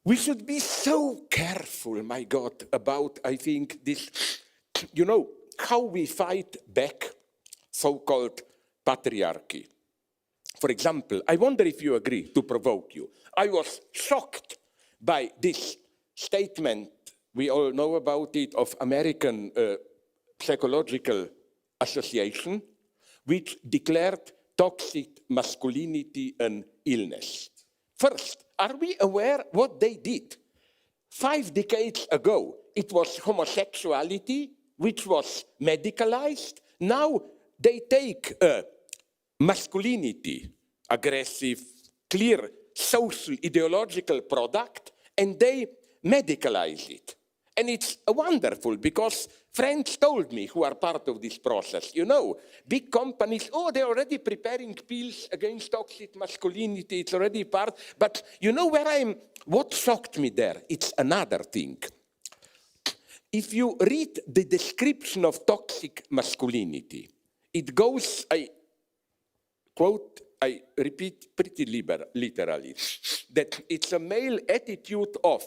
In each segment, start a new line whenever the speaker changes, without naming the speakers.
We should be so careful, my God, about, I think, this, how we fight back so-called patriarchy. For example, I wonder if you agree, to provoke you. I was shocked by this statement, we all know about it, of American Psychological Association, which declared toxic masculinity an illness. First, are we aware what they did? 5 decades ago, it was homosexuality, which was medicalized. Now they take masculinity, aggressive, clear social ideological product, and they medicalize it. And it's wonderful because friends told me who are part of this process, big companies, they're already preparing pills against toxic masculinity, it's already part. But what shocked me there, it's another thing. If you read the description of toxic masculinity, it goes, I repeat pretty literally, that it's a male attitude of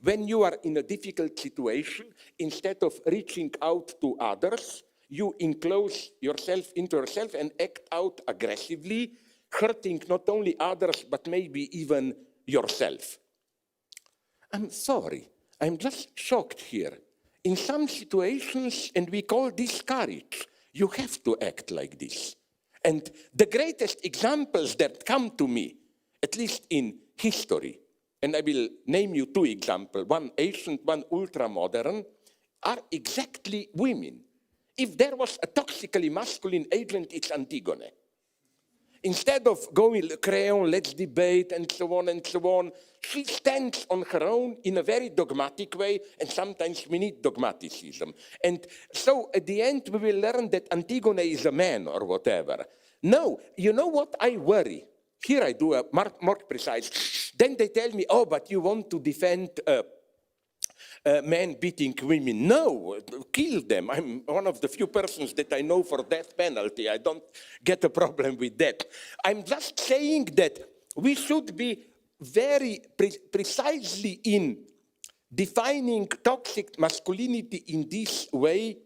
when you are in a difficult situation, instead of reaching out to others, you enclose yourself into yourself and act out aggressively, hurting not only others, but maybe even yourself. I'm sorry, I'm just shocked here. In some situations, and we call this courage, you have to act like this. And the greatest examples that come to me, at least in history, and I will name you 2 examples, one ancient, one ultra-modern, are exactly women. If there was a toxically masculine agent, it's Antigone. Instead of going, Creon, let's debate, and so on, she stands on her own in a very dogmatic way, and sometimes we need dogmaticism. And so at the end, we will learn that Antigone is a man or whatever. No, you know what I worry? Here I do a more precise. Then they tell me, but you want to defend men beating women. No, kill them. I'm one of the few persons that I know for death penalty. I don't get a problem with that. I'm just saying that we should be very precisely in defining toxic masculinity in this way.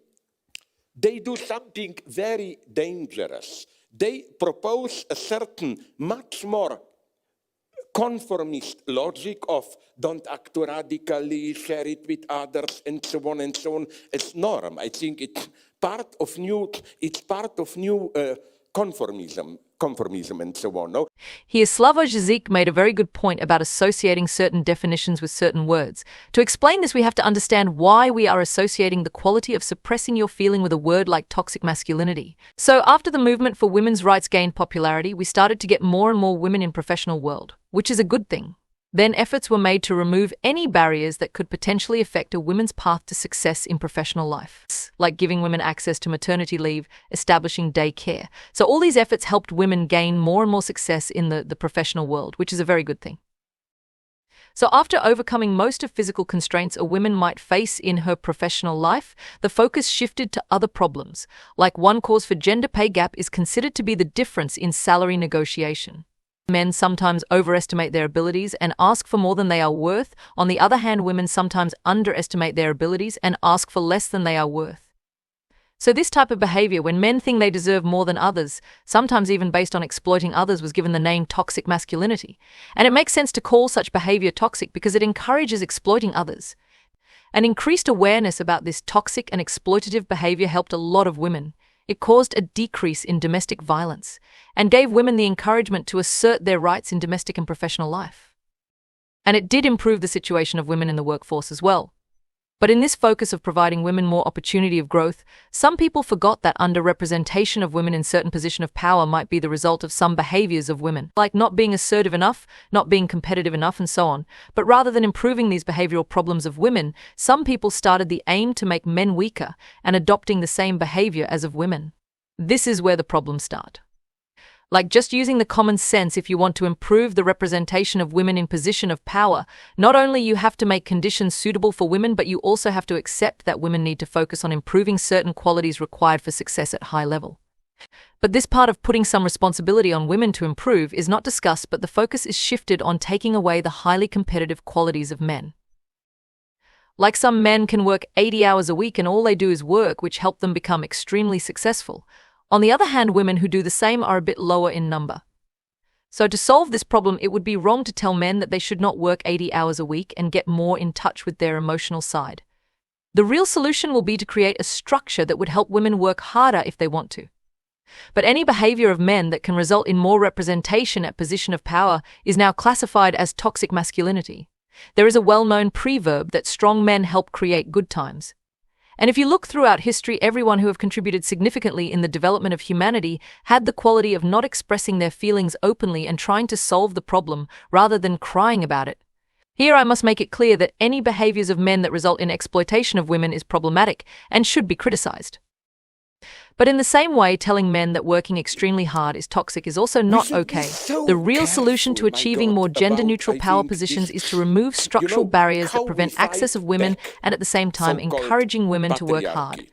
They do something very dangerous. They propose a certain, much more conformist logic of don't act too radically, share it with others, and so on, as norm. I think it's part of new conformism and so on. No?
Here, Slavoj Zizek made a very good point about associating certain definitions with certain words. To explain this, we have to understand why we are associating the quality of suppressing your feeling with a word like toxic masculinity. So after the movement for women's rights gained popularity, we started to get more and more women in professional world, which is a good thing. Then efforts were made to remove any barriers that could potentially affect a woman's path to success in professional life, like giving women access to maternity leave, establishing daycare. So all these efforts helped women gain more and more success in the professional world, which is a very good thing. So after overcoming most of physical constraints a woman might face in her professional life, the focus shifted to other problems. Like one cause for gender pay gap is considered to be the difference in salary negotiation. Men sometimes overestimate their abilities and ask for more than they are worth. On the other hand, women sometimes underestimate their abilities and ask for less than they are worth. So this type of behavior, when men think they deserve more than others, sometimes even based on exploiting others, was given the name toxic masculinity. And it makes sense to call such behavior toxic because it encourages exploiting others. An increased awareness about this toxic and exploitative behavior helped a lot of women. It caused a decrease in domestic violence and gave women the encouragement to assert their rights in domestic and professional life. And it did improve the situation of women in the workforce as well. But in this focus of providing women more opportunity of growth, some people forgot that underrepresentation of women in certain position of power might be the result of some behaviors of women, like not being assertive enough, not being competitive enough, and so on. But rather than improving these behavioral problems of women, some people started the aim to make men weaker and adopting the same behavior as of women. This is where the problems start. Like just using the common sense, if you want to improve the representation of women in position of power, not only you have to make conditions suitable for women, but you also have to accept that women need to focus on improving certain qualities required for success at high level. But this part of putting some responsibility on women to improve is not discussed, but the focus is shifted on taking away the highly competitive qualities of men. Like some men can work 80 hours a week and all they do is work, which help them become extremely successful. On the other hand, women who do the same are a bit lower in number. So to solve this problem, it would be wrong to tell men that they should not work 80 hours a week and get more in touch with their emotional side. The real solution will be to create a structure that would help women work harder if they want to. But any behavior of men that can result in more representation at position of power is now classified as toxic masculinity. There is a well-known proverb that strong men help create good times. And if you look throughout history, everyone who have contributed significantly in the development of humanity had the quality of not expressing their feelings openly and trying to solve the problem rather than crying about it. Here I must make it clear that any behaviors of men that result in exploitation of women is problematic and should be criticized. But in the same way, telling men that working extremely hard is toxic is also not okay. The real solution to achieving more gender-neutral power positions is to remove structural barriers that prevent access of women and at the same time encouraging women to work hard.